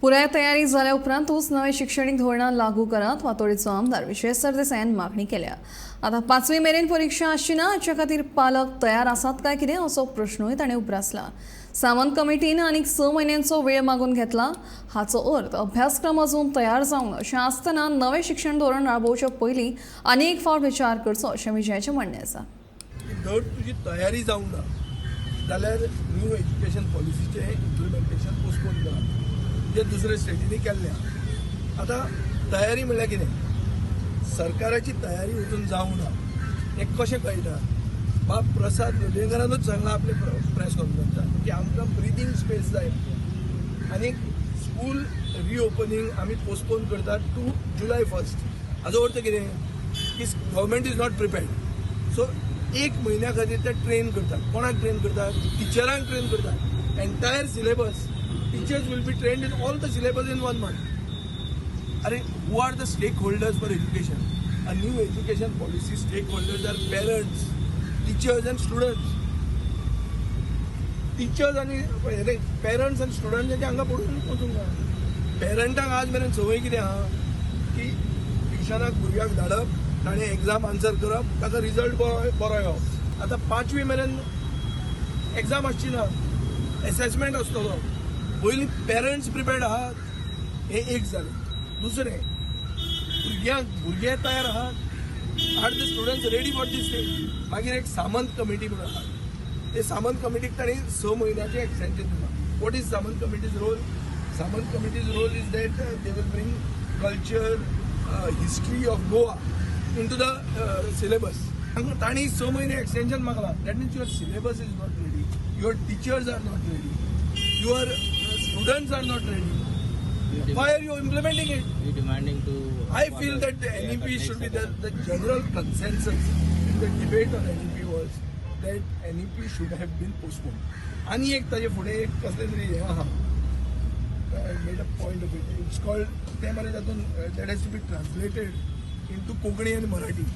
पुराय तयारी जाल्या उपरांतूच नवे शिक्षणीक धोरणां लागू करात वातोळीचो आमदार विजय सरदेसायान मागणी केल्या। आता 5वी मेरेन परीक्षा आसची ना हाचे खातीर पालक तयार आसात काय कितें असो प्रश्नूय ताणें उपरासला। सावंत कमिटीन आनीक 6 म्हयन्यांचो वेळ मागून घेतला। हाचो अर्थ अभ्यासक्रम अजून तयार जावंक अशें आसतना नवे शिक्षण धोरण राबोवचे पयलीं आनी एक फावट विचार करचो अशें विजयाचें म्हणणें आसा। जर तुजी तयारी जावंक ना जाल्यार न्यू एज्युकेशन पॉलिसीचें इम्प्लिमेंटेशन पोस्टपोन करा जे दुसरे स्टेटींनी केल्लें आतां तयारी म्हणल्यार कितें सरकाराची तयारी अजून जावंक ना हें कशें कळटा बाब प्रसाद लोलयेकरानूच सांगलां आपले प्रेस कॉन्फरन्सांत की आमकां ब्रिथींग स्पेस जाय आनी स्कूल रिओपनिंग आमी पोस्टपोन करतात टू जुलय 1 हाचो अर्थ कितें की government is not prepared so 1 म्हयन्या खातीर ते ट्रेन करतात कोणाक ट्रेन करतात टिचरांक ट्रेन करतात entire syllabus teachers will be trained in all the syllabus in 1 month. Who are the stakeholders for education? A new education policy stakeholders are parents, teachers and students. Teachers and parents and students यांच्या हांगा पडून वचूंक ना। पेरंटांक आज मेरेन संवय कितें आहा की ट्युशनाक भुरग्याक धाडप ताणें एग्जाम आन्सर करप ताका रिजल्ट बरो येवप। आतां 5वी मेरेन एग्जाम आसची ना एसेसमेंट आसतलो पयलीं पेरंट्स प्रिपेर्ड आहात हें एक जालें। दुसरें भुरगे तयार आहात are the students ready for this stage. मागीर एक सामंत कमिटी म्हणून आहा ते सामंत कमिटीक ताणें 6 म्हयन्याचें एक्सटेंशन दिलां। What is Samant committee's role? Samant committee's role is that they will bring culture history of Goa into the syllabus. तांणी 6 म्हयने एक्सटेंशन मागलां that means your syllabus is not ready, your teachers are not ready, your students are not ready. Why are you implementing it? You're demanding to. I feel that the NEP should be the general consensus in the debate on NEP was that NEP should have been postponed. आणि एक ताजे फुडें एक कसलें तरी हें आहा I made a point of it. It's called ते मरे तातूंत that has to be translated into Konkani and Marathi.